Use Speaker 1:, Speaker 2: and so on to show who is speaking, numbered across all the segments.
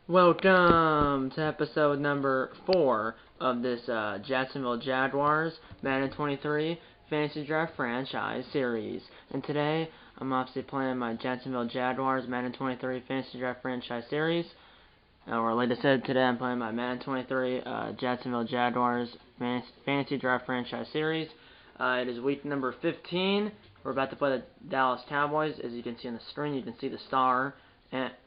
Speaker 1: Welcome to episode number 4 of this Jacksonville Jaguars Madden 23 Fantasy Draft Franchise Series. And today, I'm obviously playing my Jacksonville Jaguars Madden 23 Fantasy Draft Franchise Series. Or like I said, today I'm playing my Madden 23 Jacksonville Jaguars Fantasy Draft Franchise Series. It is week number 15. We're about to play the Dallas Cowboys. As you can see on the screen, you can see the star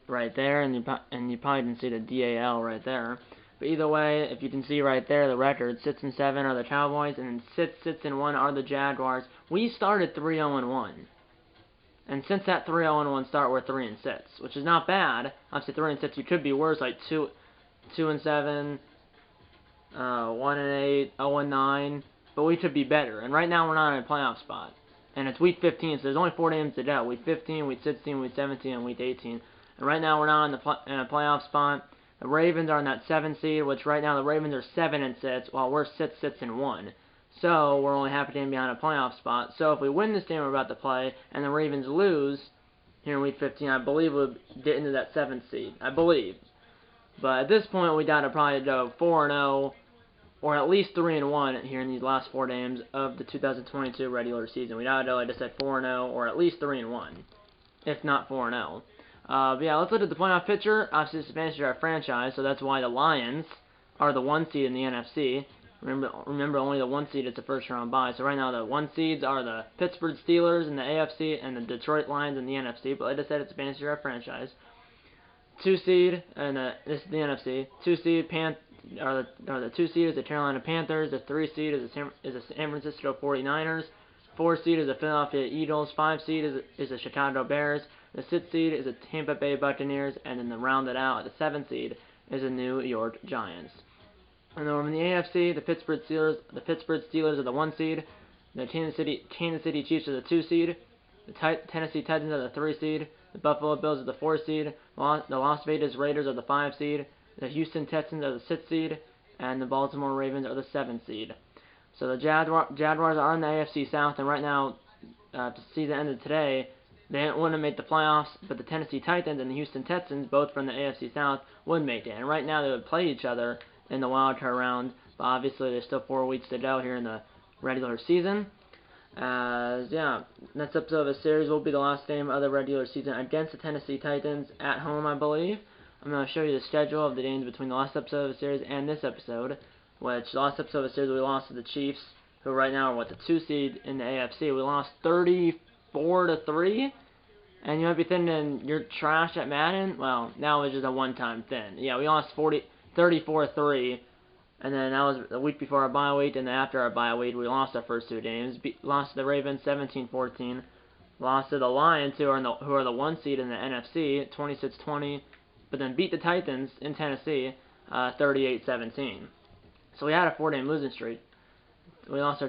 Speaker 1: right there, and you probably didn't see the DAL right there. But either way, if you can see right there, the record 6-7 are the Cowboys, and 6-1 are the Jaguars. We started 3-0-1, and since that 3-0-1 start, we're 3-6, which is not bad. Obviously, 3-6, you could be worse, like 2-7, 1-8, 0-9, but we could be better. And right now, we're not in a playoff spot. And it's week 15, so there's only 4 games to go. Week 15, week 16, week 17, and week 18. And right now, we're not in a playoff spot. The Ravens are in that 7 seed, which right now the Ravens are 7-6, while we're 6-1. So we're only half a game behind a playoff spot. So if we win this game we're about to play, and the Ravens lose here in week 15, I believe we'll get into that 7th seed. I believe. But at this point, we got to probably go 4-0. Or at least 3-1 here in these last 4 games of the 2022 regular season. We gotta go, like I said, 4-0 or at least 3-1, if not 4-0. But yeah, let's look at the playoff picture. Obviously, it's a fantasy draft franchise, so that's why the Lions are the 1 seed in the NFC. Remember, only the 1 seed is the first round bye. So right now, the 1 seeds are the Pittsburgh Steelers in the AFC and the Detroit Lions in the NFC. But like I said, it's a fantasy draft franchise. 2 seed, and this is the NFC. 2 seed the 2 seed is the Carolina Panthers. The 3 seed is the San Francisco 49ers. 4 seed is the Philadelphia Eagles. 5 seed is the Chicago Bears. The 6 seed is the Tampa Bay Buccaneers, and then to round it out, the 7th seed is the New York Giants. And then in the AFC, the Pittsburgh Steelers are the 1 seed. The Kansas City Chiefs are the 2 seed. The Tennessee Titans are the 3 seed. The Buffalo Bills are the 4 seed. The Las Vegas Raiders are the 5 seed. The Houston Texans are the 6th seed, and the Baltimore Ravens are the 7th seed. So the Jaguars are in the AFC South, and right now, to see the end of today, they wouldn't make the playoffs, but the Tennessee Titans and the Houston Texans, both from the AFC South, would make it. And right now, they would play each other in the wild card round, but obviously there's still 4 weeks to go here in the regular season. Next episode of the series will be the last game of the regular season against the Tennessee Titans at home, I believe. I'm going to show you the schedule of the games between the last episode of the series and this episode, which the last episode of the series we lost to the Chiefs, who right now are the 2 seed in the AFC. We lost 34-3, and you might be thinking, you're trash at Madden? Well, that was just a one-time thing. Yeah, we lost 34-3, and then that was the week before our bye week, and then after our bye week, we lost our first 2 games. Lost to the Ravens 17-14, lost to the Lions, who are the 1 seed in the NFC, 26-20, but then beat the Titans in Tennessee 38-17. So we had a 4-game losing streak. We lost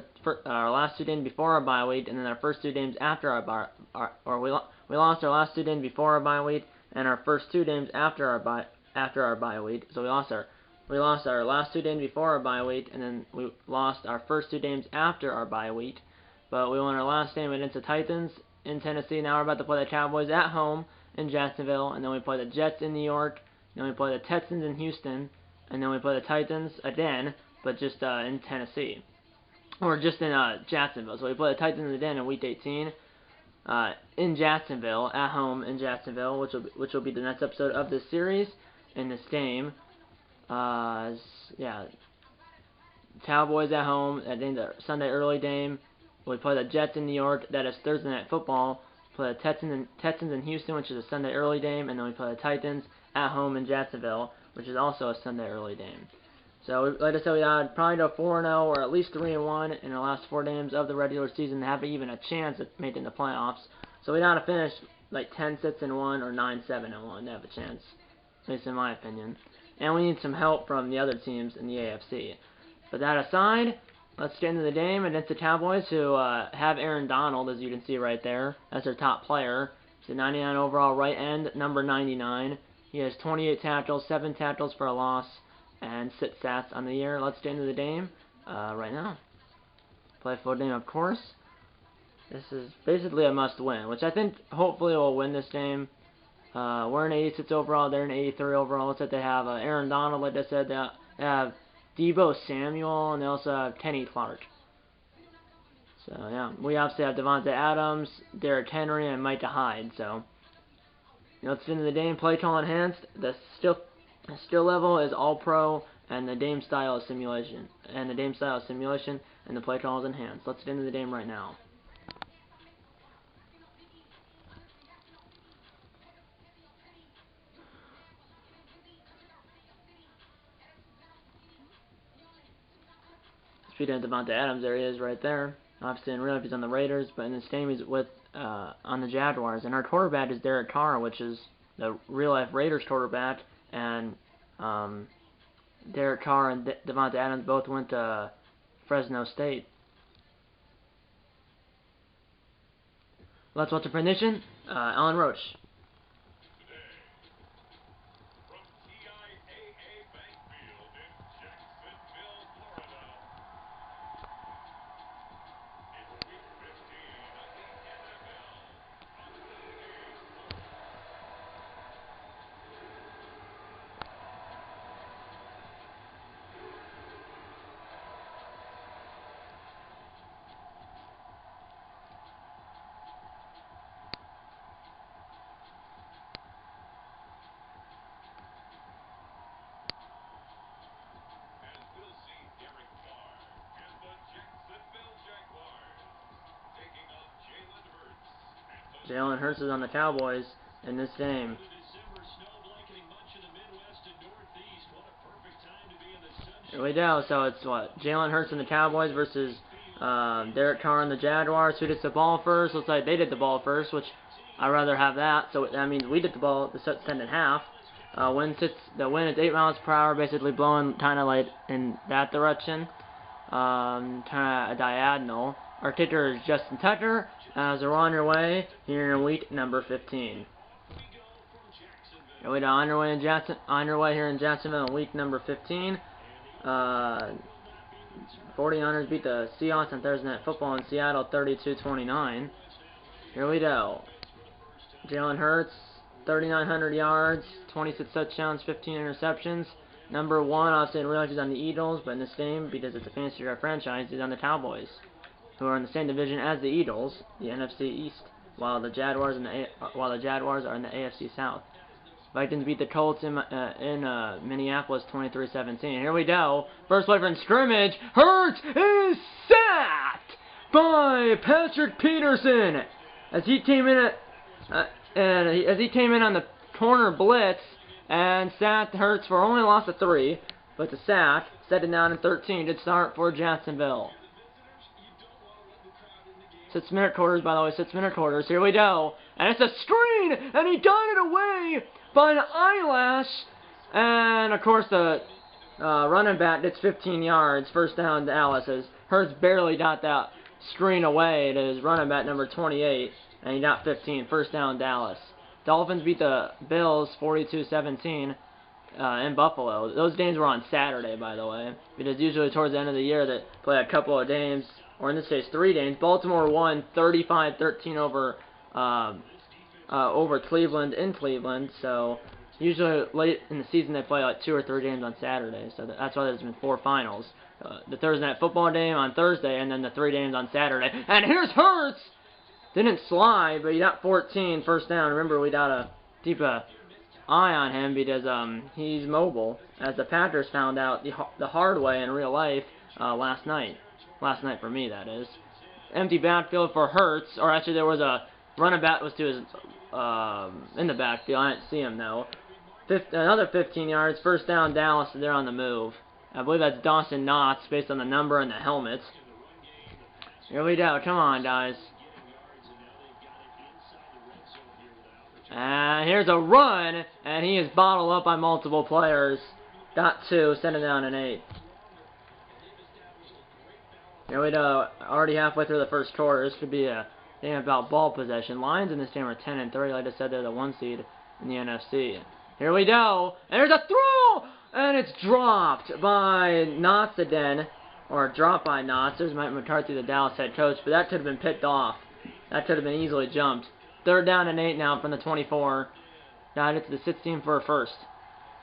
Speaker 1: our last 2 games before our bye week, and then our first 2 games after our bye. We lost our last 2 games before our bye week, and our first 2 games after our bye week. So we lost our last 2 games before our bye week, and then we lost our first 2 games after our bye week. But we won our last game against the Titans in Tennessee. Now we're about to play the Cowboys at home in Jacksonville, and then we play the Jets in New York, then we play the Texans in Houston, and then we play the Titans again, but just in Tennessee, or just in Jacksonville. So we play the Titans again in week 18 in Jacksonville, at home in Jacksonville, which will be the next episode of this series in this game. Cowboys at home, I think the Sunday early game. We play the Jets in New York, that is Thursday Night Football. Play the Texans in Houston, which is a Sunday early game, and then we play the Titans at home in Jacksonville, which is also a Sunday early game. So, like I said, we would probably go 4-0 or at least 3-1 in the last 4 games of the regular season to have even a chance at making the playoffs. So we got to finish like 10-6-1 or 9-7-1 to have a chance, at least in my opinion. And we need some help from the other teams in the AFC. But that aside, let's get into the game against the Cowboys, who have Aaron Donald, as you can see right there, as their top player. He's a 99 overall right end, number 99. He has 28 tackles, 7 tackles for a loss, and 6 sacks on the year. Let's get into the game right now. Play full game, of course. This is basically a must-win, which I think hopefully we'll win this game. We're in 86 overall. They're in 83 overall. Looks like they have Aaron Donald, like I said. They have Deebo Samuel, and they also have Kenny Clark. So, yeah. We obviously have Devontae Adams, Derrick Henry, and Micah Hyde. So, let's get into the game. Play call enhanced. The skill level is all pro, and the game style is simulation. And the play call is enhanced. Let's get into the game right now. Speaking of Devontae Adams, there he is right there. Obviously, in real life, he's on the Raiders, but in this game, he's with on the Jaguars. And our quarterback is Derek Carr, which is the real life Raiders quarterback. And Derek Carr and Devontae Adams both went to Fresno State. Let's watch the prediction. Alan Roach. Jalen Hurts is on the Cowboys in this game. Here we go. So it's what? Jalen Hurts and the Cowboys versus Derek Carr and the Jaguars. Who gets the ball first? Looks like they did the ball first, which I'd rather have that. So that means we did the ball the second half. The wind is 8 miles per hour, basically blowing kind of like in that direction, kind of a diagonal. Our kicker is Justin Tucker. As we're on your way here in week number 15. We're on your way here in Jacksonville in week number 15. 49ers beat the Seahawks on Thursday Night Football in Seattle 32-29. Here we go. Jalen Hurts, 3,900 yards, 26 touchdowns, 15 interceptions. Number 1, obviously in real life, he's on the Eagles, but in this game, because it's a fantasy draft franchise, he's on the Cowboys, who are in the same division as the Eagles, the NFC East, while the Jaguars are in the AFC South. Vikings beat the Colts in Minneapolis 23-17. Here we go. First play from scrimmage. Hurts is sacked by Patrick Peterson as he came in on the corner blitz and sacked Hurts for only a loss of 3, but the sack set it down in 13. Good start for Jacksonville. 6-minute quarters, by the way, 6-minute quarters. Here we go. And it's a screen, and he got it away by an eyelash. And, of course, the running back gets 15 yards. First down, Dallas, as Hurts barely got that screen away to his running back, number 28, and he got 15. First down, Dallas. Dolphins beat the Bills 42-17 in Buffalo. Those games were on Saturday, by the way, because usually towards the end of the year they play a couple of games, or in this case 3 games. Baltimore won 35-13 over Cleveland in Cleveland. So usually late in the season they play like 2 or 3 games on Saturday. So that's why there's been 4 finals. The Thursday Night Football game on Thursday, and then the 3 games on Saturday. And here's Hurts! Didn't slide, but he got 14, first down. Remember, we got to keep an eye on him because he's mobile, as the Packers found out the hard way in real life last night. Last night for me, that is. Empty backfield for Hurts, or actually there was a running back was to his in the backfield. I didn't see him though. Another 15 yards, first down, Dallas. They're on the move. I believe that's Dawson Knox based on the number and the helmet. Here we go. Come on, guys. And here's a run, and he is bottled up by multiple players. Got 2, sent it down in 8. Here we go. Already halfway through the first quarter. This could be a game about ball possession. Lions in this game are 10-3. Like I said, they're the 1 seed in the NFC. Here we go. And there's a throw! And it's dropped by Knox again. Or dropped by Knox. There's Mike McCarthy, the Dallas head coach. But that could have been picked off. That could have been easily jumped. 3rd down and 8 now from the 24. Died it to the 16 for a first.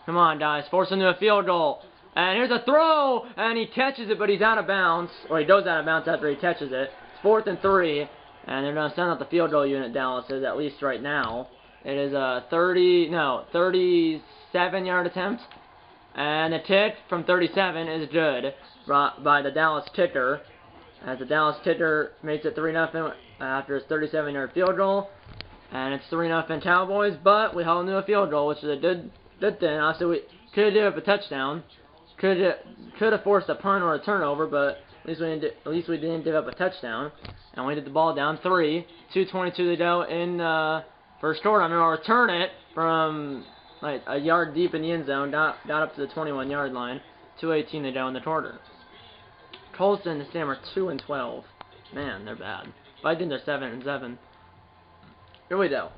Speaker 1: Come on, guys. Force into a field goal. And here's a throw, and he catches it, but he's out of bounds. Or he goes out of bounds after he catches it. It's 4th and 3, and they're going to send out the field goal unit, Dallas is, at least right now. It is a 37-yard attempt. And the kick from 37 is good by the Dallas kicker. As the Dallas kicker makes it 3-0 after his 37-yard field goal. And it's 3-0 Cowboys, but we held into a field goal, which is a good thing. Obviously, we could have given up a touchdown. Could have forced a punt or a turnover, but at least we didn't give up a touchdown. And we did the ball down 3. 2:22 to go in first quarter. I'm going to return it from like a yard deep in the end zone. Got up to the 21-yard line. 2:18 to go in the quarter. Colts and the Sam are 2-12. Man, they're bad. Vikings they're 7-7. Here we go.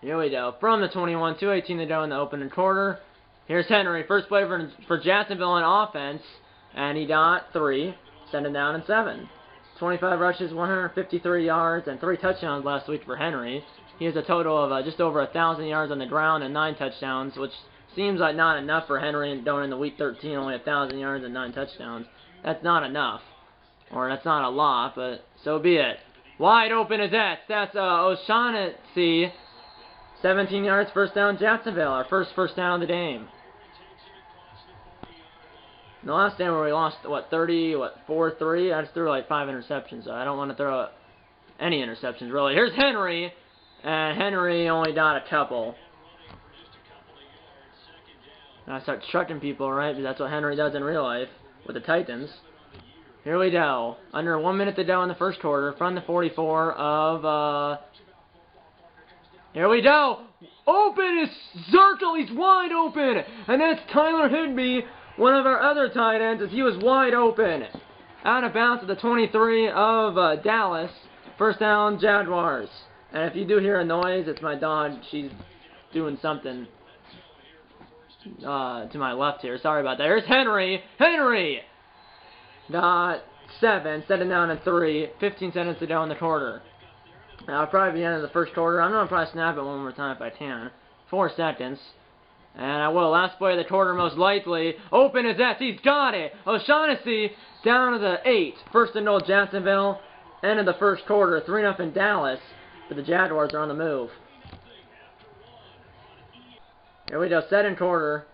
Speaker 1: Here we go. From the 21, 2:18 to go in the opening quarter. Here's Henry, first play for Jacksonville on offense, and he got 3, sending down in 7. 25 rushes, 153 yards, and 3 touchdowns last week for Henry. He has a total of just over 1,000 yards on the ground and 9 touchdowns, which seems like not enough for Henry going into week 13, only 1,000 yards and 9 touchdowns. That's not enough, or that's not a lot, but so be it. Wide open is that. That's O'Shaughnessy. 17 yards, first down, Jacksonville. Our first down of the game. In the last game where we lost, 4-3? I just threw like 5 interceptions, so I don't want to throw any interceptions, really. Here's Henry, and Henry only got a couple. And I start trucking people, right? Because that's what Henry does in real life with the Titans. Here we go. Under 1 minute to go in the first quarter from the 44 of, here we go. Open is Zirkle. He's wide open. And that's Tyler Higbee, one of our other tight ends, as he was wide open. Out of bounds at the 23 of Dallas. First down, Jaguars. And if you do hear a noise, it's my dog. She's doing something to my left here. Sorry about that. Here's Henry. Henry got 7, setting down in 3. 15 seconds to go in the quarter. Now, I'll probably be the end of the first quarter. I'm going to probably snap it one more time if I can. 4 seconds. And I will. Last play of the quarter, most likely. Open as that. He's got it. O'Shaughnessy down to the 8. First and goal, Jacksonville. End of the first quarter. 3-0 Dallas. But the Jaguars are on the move. Here we go. Second quarter.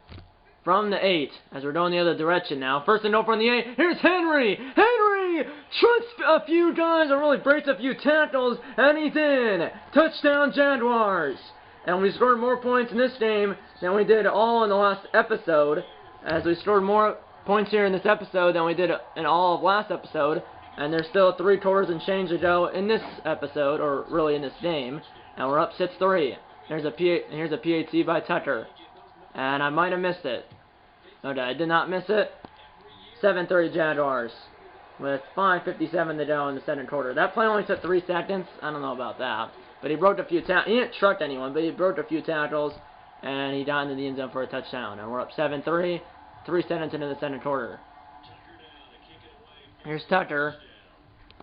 Speaker 1: From the 8. As we're going the other direction now. First and goal from the 8. Here's Henry. Henry trucks a few guys, or really breaks a few tackles, and he's in. Touchdown, Jaguars. And we scored more points in this game than we did all in the last episode. As we scored more points here in this episode than we did in all of last episode. And there's still 3 quarters and change to go in this episode, or really in this game. And we're up 6-3. Here's a PAT by Tucker. And I might have missed it. Okay, I did not miss it. 7-3 Jaguars. With 5:57 to go in the second quarter. That play only took 3 seconds. I don't know about that. But he broke a few tackles. He didn't truck anyone, but he broke a few tackles. And he got into the end zone for a touchdown. And we're up 7-3. 3 seconds into the second quarter. Here's Tucker.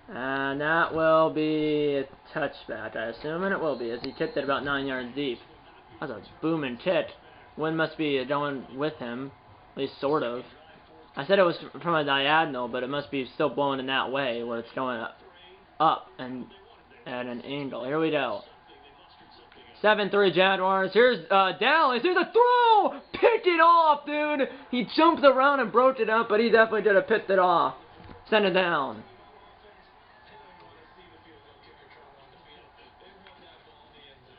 Speaker 1: And that will be a touchback, I assume. And it will be, as he kicked it about 9 yards deep. That was a booming kick. Wind must be going with him. At least sort of. I said it was from a diagonal, but it must be still blowing in that way, where it's going up and at an angle. Here we go. 7-3 Jaguars. Here's Dallas. Here's a throw! Picked it off, dude! He jumped around and broke it up, but he definitely did have picked it off. Send it down.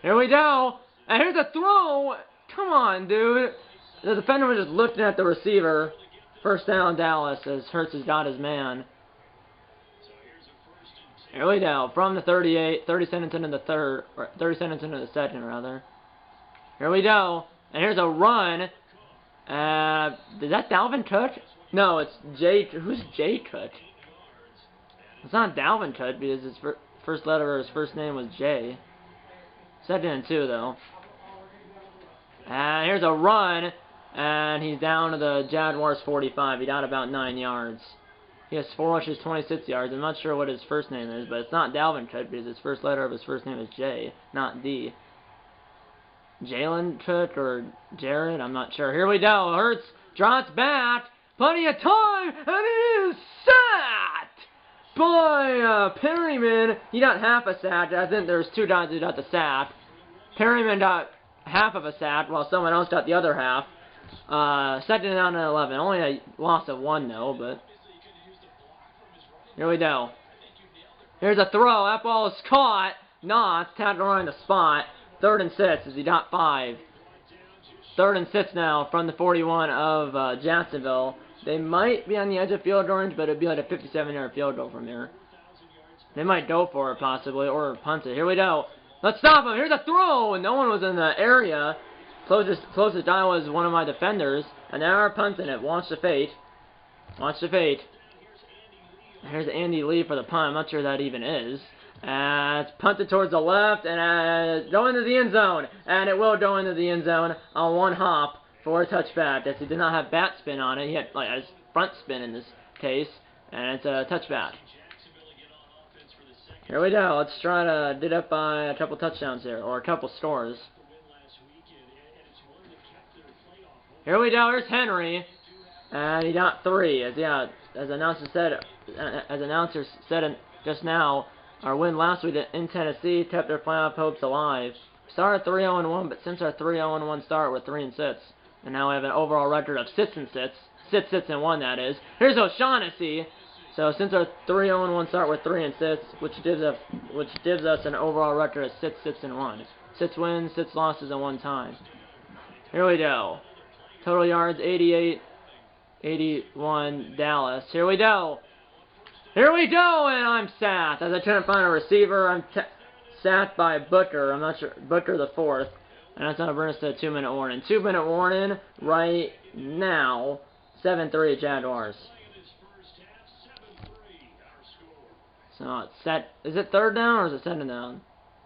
Speaker 1: Here we go. And here's a throw! Come on, dude. The defender was just looking at the receiver. First down, Dallas, as Hurts has got his man. Here we go. From the 38, 30 seconds into the third, or 30 seconds into the second, rather. Here we go. And here's a run. Is that Dalvin Cook? No, it's Jay. Who's Jay Cook? It's not Dalvin Cook, because his first letter of his first name was J. Second and 2, though. And here's a run. And he's down to the Jaguars 45. He got about 9 yards. He has 4 rushes, 26 yards. I'm not sure what his first name is, but it's not Dalvin Cook because his first letter of his first name is J, not D. Jalen Cook or Jared, I'm not sure. Here we go. Hurts drops back. Plenty of time, and it is sacked by Perryman. He got half a sack. I think there's 2 guys who got the sack. Perryman got half of a sack while someone else got the other half. Second down and 11. Only a loss of 1 though, but here we go. Here's a throw. That ball is caught. Not tackled right in the spot. 3rd and 6 as he got 5. 3rd and 6 now from the 41 of Jacksonville. They might be on the edge of field range, but it'd be like a 57-yard field goal from here. They might go for it possibly, or punt it. Here we go. Let's stop him. Here's a throw, and no one was in the area. Closest guy was one of my defenders, and now we're punting it. Watch the fate. Watch the fate. Here's Andy Lee for the punt. I'm not sure that even is. It's punted towards the left, and go into the end zone. And it will go into the end zone on 1 hop for a touchback. As he did not have bat spin on it. He had like his front spin in this case, and it's a touchback. Here we go. Let's try to get up by a couple touchdowns here, or a couple scores. Here we go. Here's Henry, and he got 3. As announcer said just now, our win last week in Tennessee kept their playoff hopes alive. We started 3-0-1, but since our 3-0-1 start, we're 3-6, and now we have an overall record of 6-6, 6-1 that is. Here's O'Shaughnessy. So since our 3-0-1 start, we're 3-6, which gives us an overall record of 6-1. 6 wins, 6 losses, and 1 tie. Here we go. Total yards 88, 81 Dallas. Here we go. Here we go, and I'm sacked. As I try to find a receiver, I'm sacked by Booker. I'm not sure. Booker the 4th. And that's going to bring us to a 2-minute warning. 2-minute warning right now. 7-3 Jaguars. So it's set. Is it 3rd down or is it 2nd down?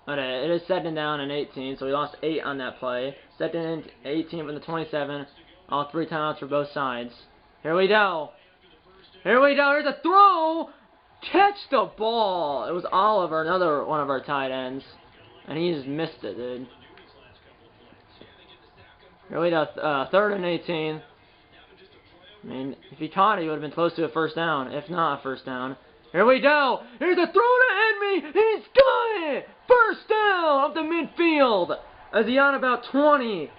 Speaker 1: Okay, it is 2nd down and 18, so we lost 8 on that play. 2nd and 18 from the 27. All 3 timeouts for both sides. Here we go. Here we go. Here's a throw. Catch the ball. It was Oliver, another one of our tight ends. And he just missed it, dude. Here we go. 3rd and 18. I mean, if he caught it, he would have been close to a 1st down. If not a 1st down. Here we go. Here's a throw to end me. He's got it. 1st down up the midfield. As he on about 20.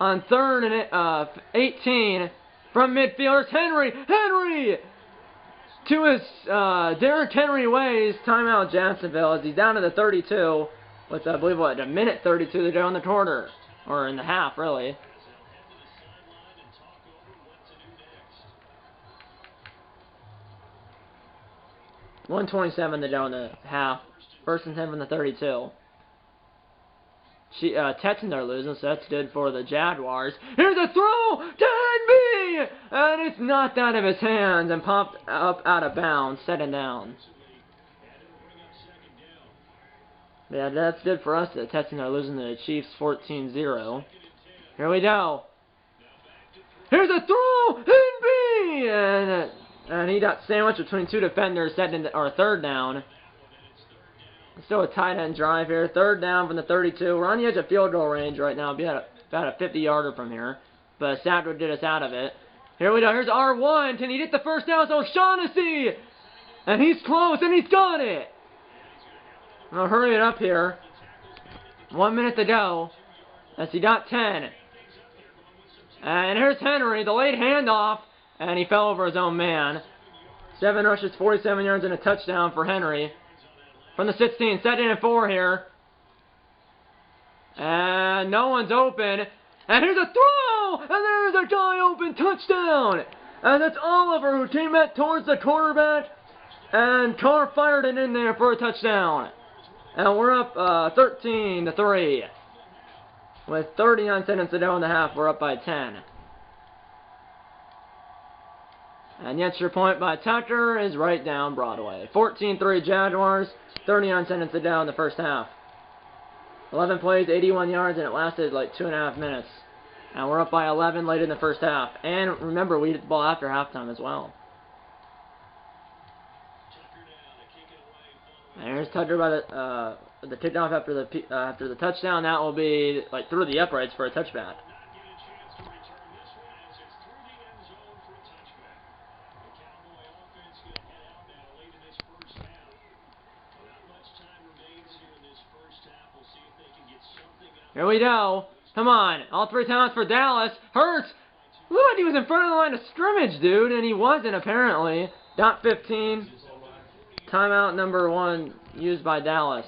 Speaker 1: On 3rd and 18. From midfielders, Henry! To his Derrick Henry ways, timeout Jacksonville as he's down to the 32 with, I believe, what, a minute 32 to go in the quarter. Or in the half, really. $1:27 to go in the half. 1st and 10 from the 32. Texans are losing, so that's good for the Jaguars. Here's a throw to Henry! And it's knocked out of his hands and popped up out of bounds. 2nd down. Yeah, that's good for us. The Texans are losing to the Chiefs 14-0. Here we go. Here's a throw! Henry! And he got sandwiched between 2 defenders. 3rd down. Still a tight end drive here. 3rd down from the 32. We're on the edge of field goal range right now. Be about a 50-yarder from here. But Sadler did us out of it. Here we go. Here's R1. Can he get the 1st down? So O'Shaughnessy! And he's close, and he's got it! I'll hurry it up here. 1 minute to go. As he got 10. And here's Henry, the late handoff. And he fell over his own man. 7 rushes, 47 yards, and a touchdown for Henry. From the 16, 2nd and 4 here. And no one's open. And here's a throw! And there's a guy open, touchdown! And that's Oliver who came back towards the quarterback. And Carr fired it in there for a touchdown. And we're up 13-3. With 39 seconds to go in the half, we're up by 10. And the extra point by Tucker is right down Broadway. 14-3 Jaguars, 39 seconds to go in the 1st half. 11 plays, 81 yards, and it lasted like 2.5 minutes. And we're up by 11 late in the 1st half. And remember, we hit the ball after halftime as well. And here's Tucker by the kickoff after the touchdown. That will be like through the uprights for a touchback. Here we go. Come on. All 3 times for Dallas. Hurts. Looked like he was in front of the line of scrimmage, dude, and he wasn't apparently. Dot 15. Timeout number 1 used by Dallas.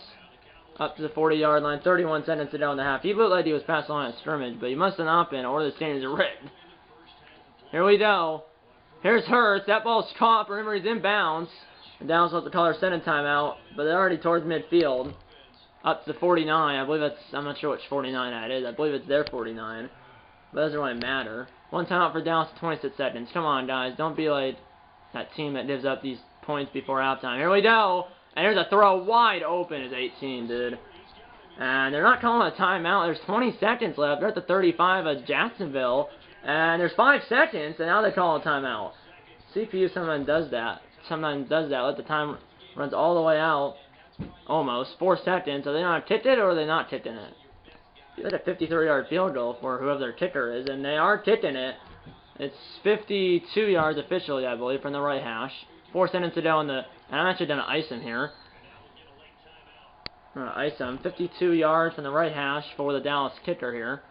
Speaker 1: Up to the 40-yard line. 31 seconds to go in the half. He looked like he was past the line of scrimmage, but he must have not been, or the standings are rigged. Here we go. Here's Hurts. That ball's caught. Remember, he's inbounds. And Dallas wants to call their second timeout, but they're already towards midfield. Up to the 49. I believe that's, I'm not sure which 49 that is. I believe it's their 49. But it doesn't really matter. 1 timeout for Dallas, 26 seconds. Come on, guys. Don't be like that team that gives up these points before halftime. Here we go. And here's a throw wide open is 18, dude. And they're not calling a timeout. There's 20 seconds left. They're at the 35 of Jacksonville. And there's 5 seconds, and now they call a timeout. CPU sometimes does that. Let the time runs all the way out. Almost. 4 seconds. Are they not kicked it, or are they not kicking it? It's a 53-yard field goal for whoever their kicker is, and they are kicking it. It's 52 yards officially, I believe, from the right hash. 4 seconds to go in the... And I'm actually going to ice him here. I'm going to ice him. 52 yards from the right hash for the Dallas kicker here.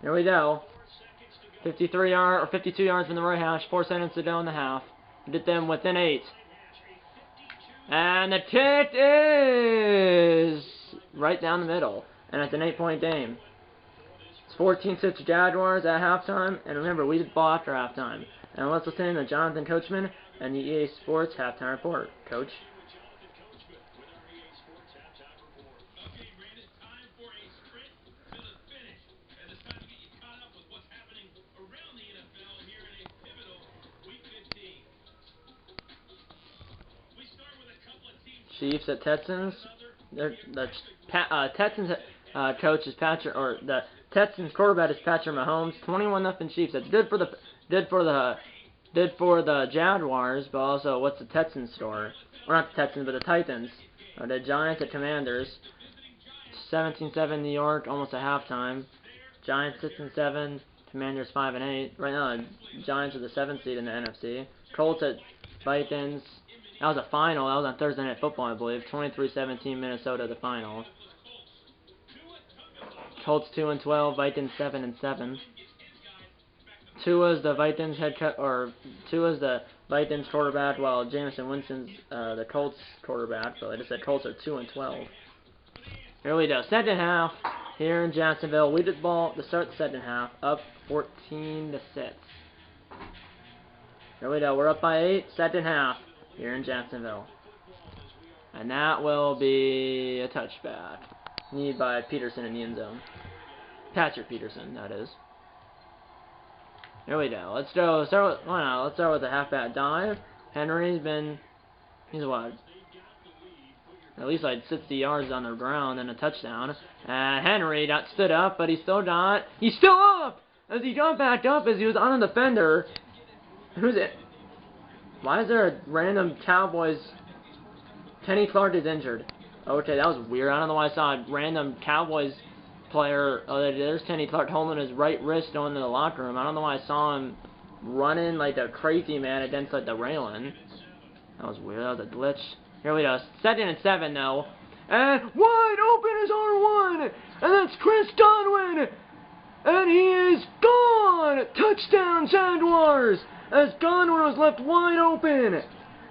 Speaker 1: Here we go. 52 yards from the right hash. 4 seconds to go in the half. Get them within 8. And the kick is right down the middle. And it's an 8-point game. It's 14-6 Jaguars at halftime. And remember, we did ball after halftime. And let's listen to Jonathan Coachman and the EA Sports halftime report. Coach. Chiefs at Texans. The Texans coach is Patrick, or the Texans quarterback is Patrick Mahomes. 21-0 Chiefs. That's good for the Jaguars, but also what's the Texans score? Or not the Texans, but the Titans. The Giants at Commanders. 17-7 New York, almost at halftime. Giants 6-7. Commanders 5-8. Right now, the Giants are the 7th seed in the NFC. Colts at Vikings. That was a final. That was on Thursday Night Football, I believe. 23-17 Minnesota, the final. Colts 2-12, Vikings 7-7. Tua's the Vikings Tua's the Vikings quarterback, while Jameson Winston's the Colts quarterback. So I just said Colts are 2-12. Here we go. Second half here in Jacksonville. We did ball to start the second half, up 14-6. Here we go. We're up by 8. Second half here in Jacksonville. And that will be a touchback. Need by Peterson in the end zone. Patrick Peterson, that is. Here we go. Let's go. Let's start with the halfback dive. He's what? At least like 60 yards on the ground and a touchdown. And Henry got stood up, but he's still up! As he got back up as he was on a defender. Who's it? Why is there a random Cowboys... Kenny Clark is injured. Okay, that was weird. I don't know why I saw a random Cowboys player. Oh, there's Kenny Clark holding his right wrist going to the locker room. I don't know why I saw him running like a crazy man against like the railing. That was weird. That was a glitch. Here we go. 2nd and 7 though. And wide open is R1. And that's Chris Godwin. And he is gone. Touchdown Jaguars. As Godwin was left wide open.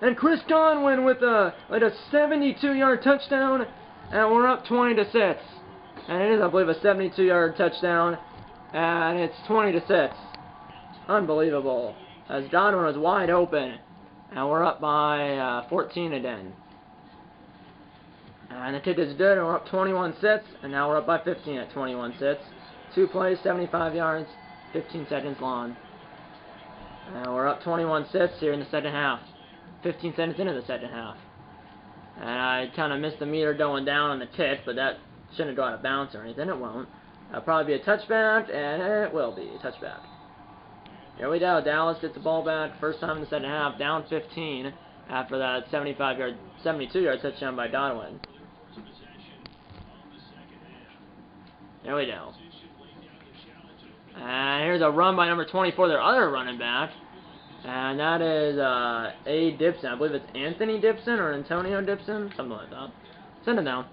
Speaker 1: And Chris Godwin with a 72-yard touchdown. And we're up 20-6. And it is, I believe, a 72-yard touchdown. And it's 20-6. Unbelievable. As Godwin was wide open. And we're up by 14 again. And the kick is good, and we're up 21-6. And now we're up by 15 at 21-6. 2 plays, 75 yards, 15 seconds long. And we're up 21-6 here in the second half. 15 seconds into the second half. And I kind of missed the meter going down on the kick, but that shouldn't go out of bounds or anything. It won't. It'll probably be a touchback, and it will be a touchback. Here we go. Dallas gets the ball back. First time in the second half. Down 15. after that 72-yard touchdown by Godwin. There we go. And here's a run by number 24, their other running back. And that is A. Dibson. I believe it's Anthony Dibson or Antonio Dibson. Something like that. Send it down.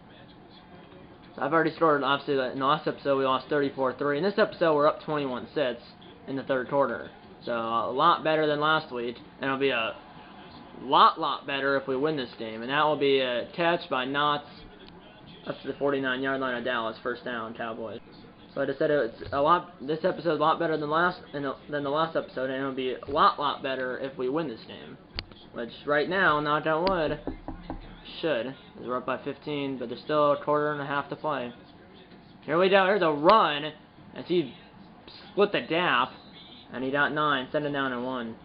Speaker 1: So I've already scored, obviously, in the last episode we lost 34-3. In this episode we're up 21-6 in the third quarter. So a lot better than last week. And it'll be a lot better if we win this game. And that will be a catch by Knotts up to the 49-yard line of Dallas. First down, Cowboys. So I just said it's this episode is a lot better than the last episode, and it'll be a lot better if we win this game. Which right now, knock on wood, should. As we're up by 15, but there's still a quarter and a half to play. Here we go. Here's a run as he split the gap, and he got 9, send it down and 1.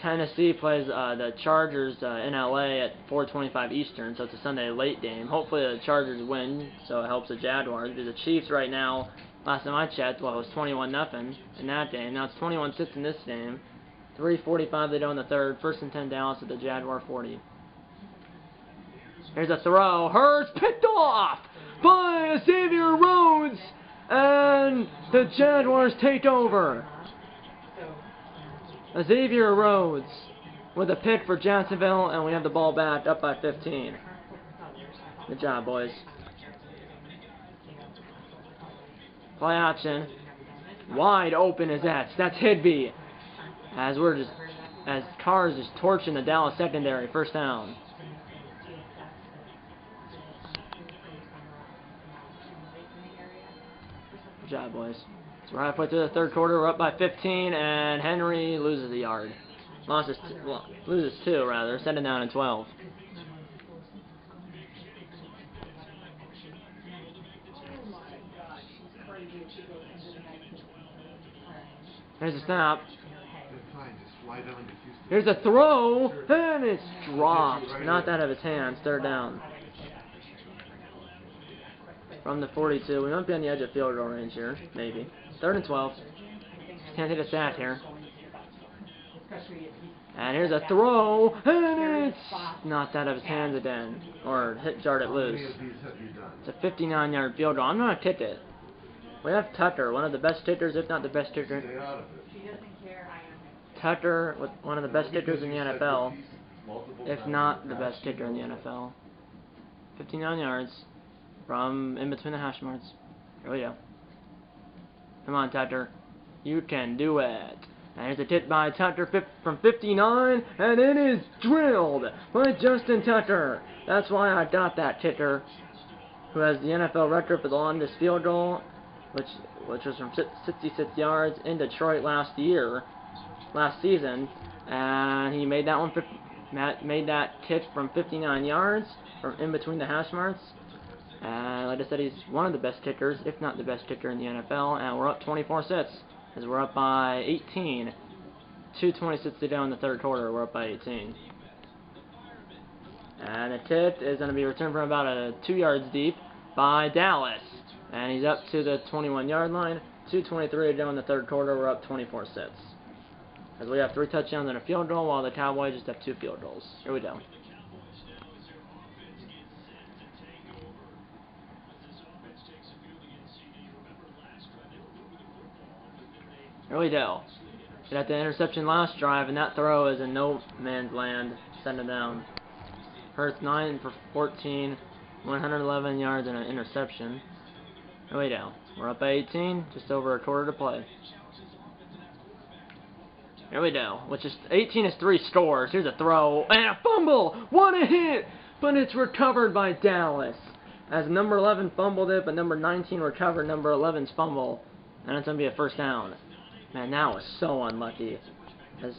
Speaker 1: Tennessee plays the Chargers in LA at 4:25 Eastern, so it's a Sunday late game. Hopefully the Chargers win, so it helps the Jaguars. The Chiefs right now, last time I checked, well, it was 21-0 in that game. Now it's 21-6 in this game. 3:45 they go in the third. First and 10 Dallas at the Jaguar 40. Here's a throw. Hurts picked off by Xavier Rhodes, and the Jaguars take over. Xavier Rhodes with a pick for Jacksonville, and we have the ball back up by 15. Good job, boys. Play action. Wide open is that. That's Hidby. As Carr is just torching the Dallas secondary. First down. Good job, boys. So we're halfway through the third quarter. We're up by 15, and Henry loses a yard. Loses 2, rather. Send it down in 12. Here's a snap. Here's a throw, and it's dropped. Not out of his hands. Third down. From the 42. We might be on the edge of field goal range here. Maybe. 3rd and 12. Can't hit a sack here. And here's a throw, and it's knocked out of his hands again. Or jarred it loose. It's a 59-yard field goal. I'm going to kick it. We have Tucker, one of the best kickers, if not the best kicker. Tucker, one of the best kickers in the NFL, if not the best kicker in the NFL. 59 yards from in between the hash marks. Here we go. Come on, Tucker. You can do it. And here's a kick by Tucker from 59, and it is drilled by Justin Tucker. That's why I got that kicker, who has the NFL record for the longest field goal, which was from 66 yards in Detroit last season, and he made that kick from 59 yards from in between the hash marks. And like I said, he's one of the best kickers, if not the best kicker in the NFL. And we're up 24-6, as we're up by 18. 2:26 to go in the third quarter. We're up by 18. And the kick is going to be returned from about 2 yards deep by Dallas. And he's up to the 21-yard line. 2:23 to go in the third quarter. We're up 24-6. As we have 3 touchdowns and a field goal, while the Cowboys just have 2 field goals. Here we go. Here we go. Got the interception last drive, and that throw is in no man's land. Send it down. Hurts 9 for 14, 111 yards and an interception. Here we go. We're up by 18, just over a quarter to play. Here we go. Which is 18 is 3 scores. Here's a throw and a fumble. What a hit! But it's recovered by Dallas. As number 11 fumbled it, but number 19 recovered number 11's fumble, and it's gonna be a first down. Man, that was so unlucky. As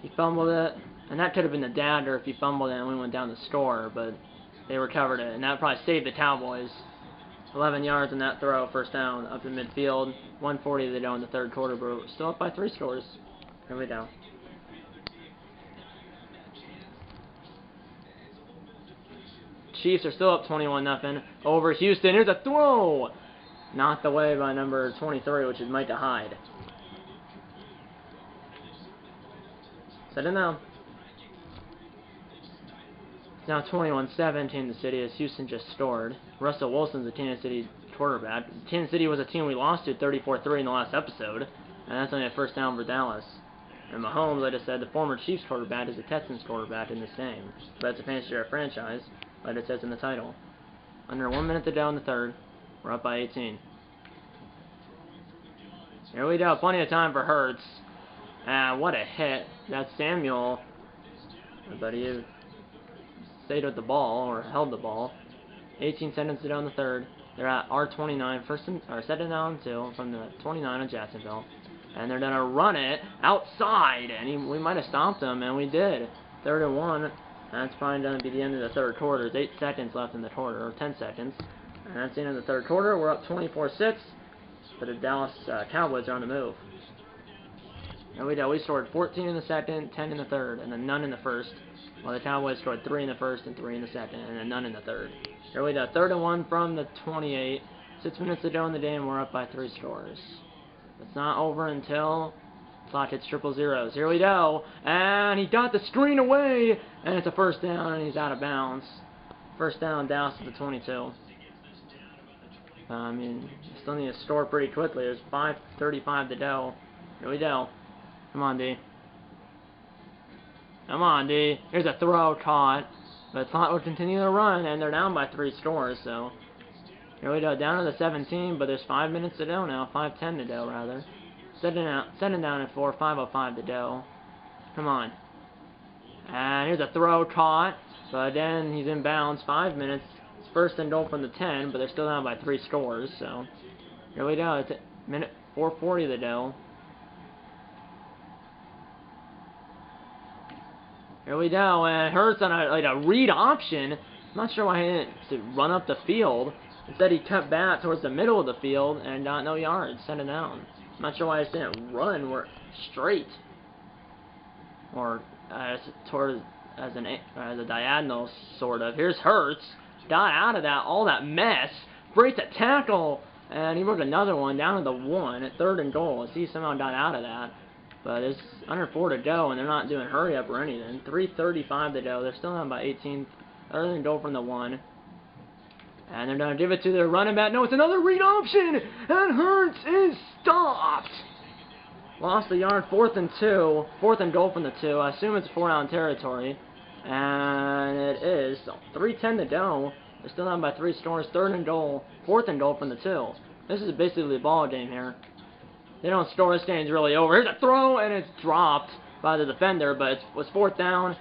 Speaker 1: he fumbled it, and that could have been the dagger if he fumbled it and we went down the score, but they recovered it, and that probably saved the Cowboys. 11 yards in that throw, first down, up to midfield. 1:40 to go in the third quarter, but we're still up by 3 scores. Here we go. Chiefs are still up 21-0 over Houston. Here's a throw! knocked away by number 23, which is Micah Hyde. Set it now. It's now 21-7, Kansas City, as Houston just scored. Russell Wilson's the Kansas City quarterback. Kansas City was a team we lost to 34-3 in the last episode, and that's only a first down for Dallas. And Mahomes, like I said, the former Chiefs quarterback is the Texans quarterback in this game. But it's a fantasy draft franchise, like it says in the title. Under 1 minute to go in the third. We're up by 18. Here we go. Plenty of time for Hurts. And what a hit. That's Samuel. But he stayed with the ball, or held the ball. 18 seconds to go in the third. They're at R29, second down 2 from the 29 of Jacksonville. And they're going to run it outside. And we might have stopped them, and we did. 3rd and 1. That's probably going to be the end of the third quarter. There's 8 seconds left in the quarter, or 10 seconds. And that's the end of the third quarter. We're up 24-6. But the Dallas Cowboys are on the move. And we scored 14 in the second, 10 in the third, and then none in the first. While the Cowboys scored 3 in the first and 3 in the second, and then none in the third. Here we go. 3rd and 1 from the 28. 6 minutes to go in the game. We're up by 3 scores. It's not over until clock hits triple zeros. Here we go. And he got the screen away. And it's a first down, and he's out of bounds. First down, Dallas at the 22. I mean, still need to score pretty quickly. There's 5:35 to go. Here we go. Come on, D. Come on, D. Here's a throw caught. But clock will continue to run, and they're down by 3 scores, so... Here we go, down to the 17, but there's 5 minutes to go now. 5:10 to go, rather. Setting down at 4, 5:05 to go. Come on. And here's a throw caught, but then he's in bounds. 5 minutes. It's 1st and goal from the 10, but they're still down by 3 scores, so... Here we go, it's a minute 4:40 to go. Here we go, and Hurts on a read option. I'm not sure why he didn't run up the field. Instead, he cut back towards the middle of the field and got no yards, sent it down. I'm not sure why he didn't run straight, or as a diagonal, sort of. Here's Hurts, got out of all that mess, breaks a tackle, and he broke another one down to the 1 at 3rd and goal. He somehow got out of that. But it's under 4 to go, and they're not doing hurry up or anything. 3:35 to go. They're still down by 18. 3rd and goal from the 1. And they're going to give it to their running back. No, it's another read option! And Hurts is stopped! Lost a yard. 4th and 2. 4th and goal from the 2. I assume it's 4-down territory. And it is. So 3:10 to go. They're still down by 3 scores. 3rd and goal. 4th and goal from the 2. This is basically the ball game here. They don't score, this game's really over. Here's a throw, and it's dropped by the defender, but it was 4th down.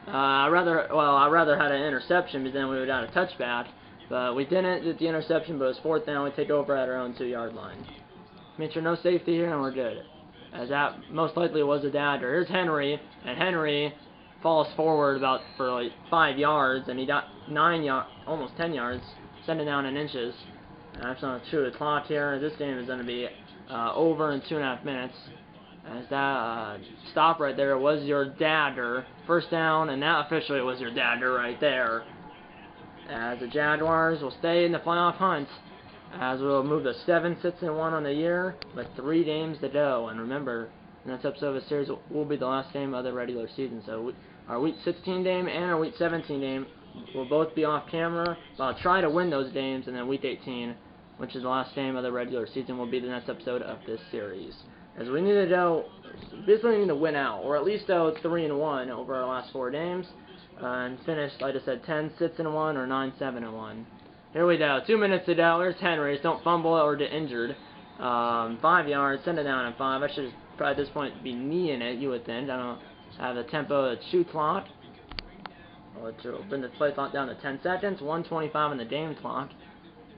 Speaker 1: I'd rather had an interception, because then we would have had a touchback. But we didn't get the interception, but it was 4th down. We take over at our own 2-yard line. Make sure no safety here, and we're good. As that most likely was a dagger. Here's Henry, and Henry falls forward for like 5 yards, and he got 9 yards, almost 10 yards, sending down in inches. And I'm just going to chew the clock here. This game is going to be over in 2.5 minutes. As that stop right there was your dagger. First down, and that officially was your dagger right there. As the Jaguars will stay in the playoff hunt, as we'll move to 7-6-1 on the year with 3 games to go. And remember, the next episode of the series will be the last game of the regular season. So our Week 16 game and our Week 17 game will both be off camera. But I'll try to win those games, and then Week 18, which is the last game of the regular season, will be the next episode of this series. As we need to go, basically need to win out, or at least go 3-1 over our last 4 games, and finish, like I said, 10-6-1 or 9-7-1. Here we go, 2 minutes to go. Here's Henry. Don't fumble it or get injured. 5 yards, send it down in 5. I should probably at this point be kneeing it, you would think. I don't have the tempo to shoot clock. Or to bring the play clock down to 10 seconds. 1:25 on the game clock.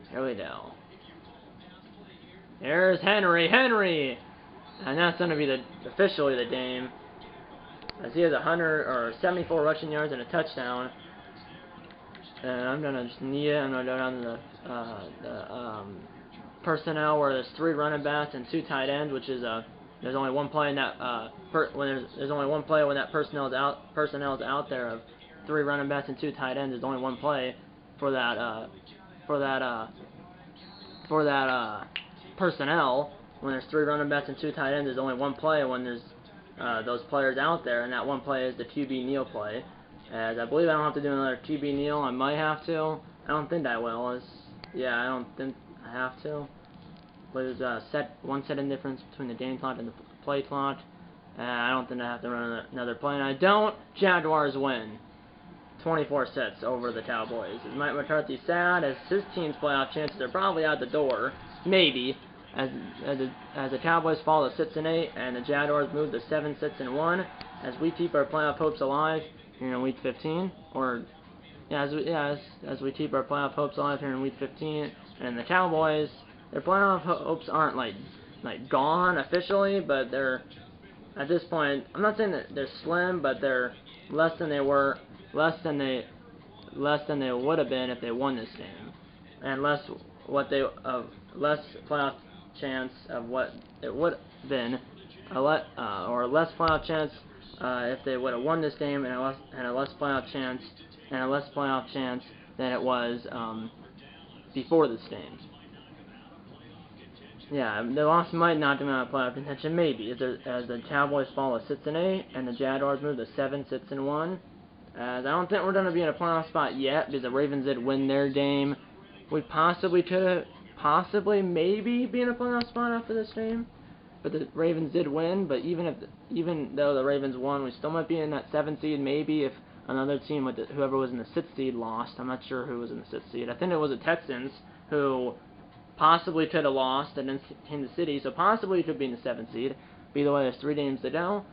Speaker 1: Here we go. Here's Henry. Henry! And that's going to be officially the game. As he has 74 rushing yards and a touchdown. And I'm going to just knee it. I'm going to go down to the personnel where there's 3 running backs and 2 tight ends, which is there's only one play in that there's only one play when that personnel is out there of 3 running backs and 2 tight ends. There's only one play for that personnel. When there's 3 running backs and 2 tight ends, there's only 1 play when there's those players out there, and that 1 play is the QB kneel play. As I believe I don't have to do another QB kneel. I might have to. I don't think I will. Yeah, I don't think I have to. But there's one set in difference between the game clock and the play clock. I don't think I have to run another play, and I don't. Jaguars win 24 sets over the Cowboys. Is Mike McCarthy sad as his team's playoff chances are probably out the door? Maybe. As the Cowboys fall to 6-8 and the Jaguars move to 7-6-1, as we keep our playoff hopes alive here in Week 15, as we keep our playoff hopes alive here in Week 15, and the Cowboys, their playoff hopes aren't like gone officially, but they're at this point. I'm not saying that they're slim, but they're less than they were, less than they would have been if they won this game, and less playoff chance of what it would have been, or less playoff chance if they would have won this game, and a less playoff chance than it was before this game. Yeah, the loss might knock them out of playoff contention, maybe, as the Cowboys fall to 6-8 and the Jaguars move to 7-6-1. As I don't think we're going to be in a playoff spot yet because the Ravens did win their game. We possibly could have, maybe be in a playoff spot after this game, but the Ravens did win. But even though the Ravens won, we still might be in that 7th seed. Maybe if another team with whoever was in the 6th seed lost. I'm not sure who was in the 6th seed. I think it was the Texans who possibly could have lost in the city, so possibly could be in the 7th seed. But either way, there's 3 games to go,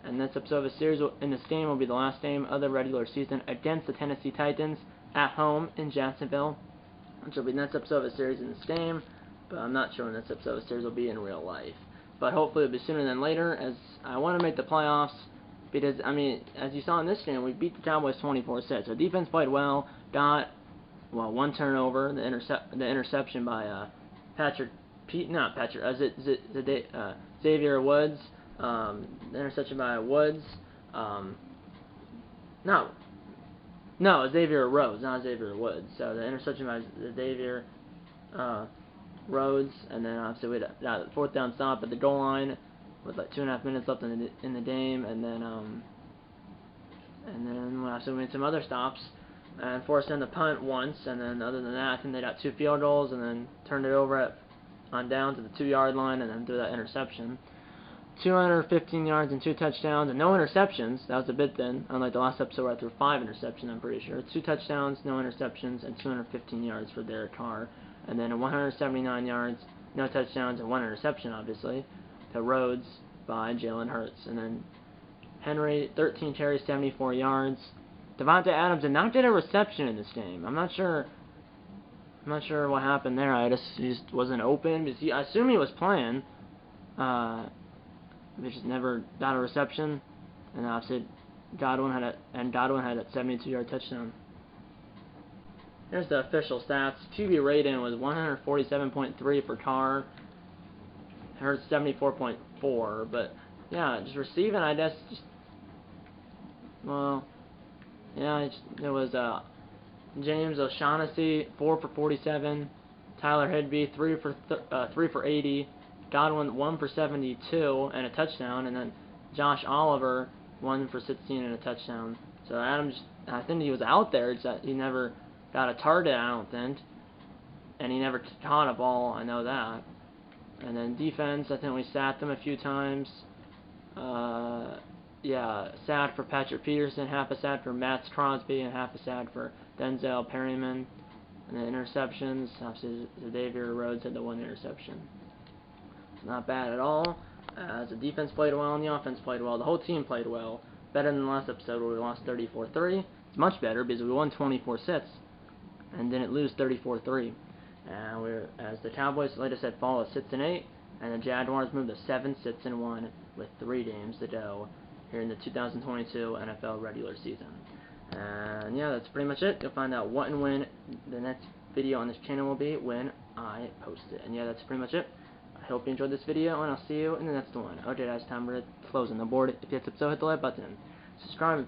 Speaker 1: and this episode of the series in this game will be the last game of the regular season against the Tennessee Titans at home in Jacksonville, which will be the next episode of the series in this game, but I'm not sure when this episode of the series will be in real life. But hopefully it'll be sooner than later, as I want to make the playoffs, because, I mean, as you saw in this game, we beat the Cowboys 24-6. Our defense played well, got, well, 1 turnover, the interception by Xavier Woods, the interception by Woods, Xavier Rhodes, not Xavier Woods. So the interception by Xavier Rhodes, and then obviously we had a 4th down stop at the goal line with like 2.5 minutes left in the game, and then obviously we made some other stops and forced them to punt once, and then other than that, I think they got 2 field goals and then turned it over on down to the 2-yard line and then threw that interception. 215 yards and 2 touchdowns and no interceptions. That was a bit thin, unlike the last episode where I threw 5 interceptions, I'm pretty sure. 2 touchdowns, no interceptions, and 215 yards for Derek Carr. And then 179 yards, no touchdowns, and 1 interception, obviously, to Rhodes by Jalen Hurts. And then Henry, 13 carries, 74 yards. Devontae Adams did not get a reception in this game. I'm not sure what happened there. He just wasn't open. Because I assume he was playing. They just never got a reception. And obviously Godwin had a 72-yard touchdown. Here's the official stats. QB rating was 147.3 for Carr. Hurts 74.4. But yeah, just receiving, I guess. There was James O'Shaughnessy 4 for 47, Tyler Higbee 3 for 80, Godwin 1 for 72 and a touchdown, and then Josh Oliver 1 for 16 and a touchdown. So Adams, I think he was out there. It's that he never got a target, I don't think, and he never caught a ball. I know that. And then defense, I think we sacked them a few times. Sack for Patrick Peterson, half a sack for Matt Crosby, and half a sack for Denzel Perryman. And then interceptions, obviously Xavier Rhodes had the 1 interception. It's not bad at all. The defense played well and the offense played well. The whole team played well. Better than the last episode where we lost 34-3. It's much better because we won 24-6 and didn't lose 34-3. As the Cowboys, like I said, fall to 6-8, and the Jaguars move to 7-6-1 with 3 games to go here in the 2022 NFL regular season. And yeah, that's pretty much it. You'll find out what and when the next video on this channel will be when I post it. And yeah, that's pretty much it. I hope you enjoyed this video, and I'll see you in the next one. Okay, guys, time for closing the board. If you hit so, hit the like button. Subscribe if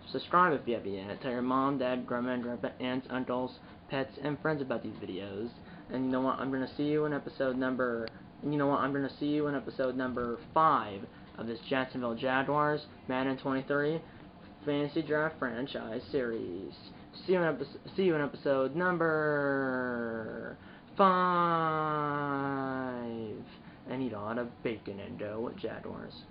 Speaker 1: you haven't yet. Tell your mom, dad, grandma, and grandpa, aunts, uncles, pets, and friends about these videos. And you know what? I'm gonna see you in episode number. And you know what? I'm gonna see you in episode number 5 of this Jacksonville Jaguars Madden 23 Fantasy Draft Franchise Series. See you in episode number 5. And eat a lot of bacon and dough with Jaguars.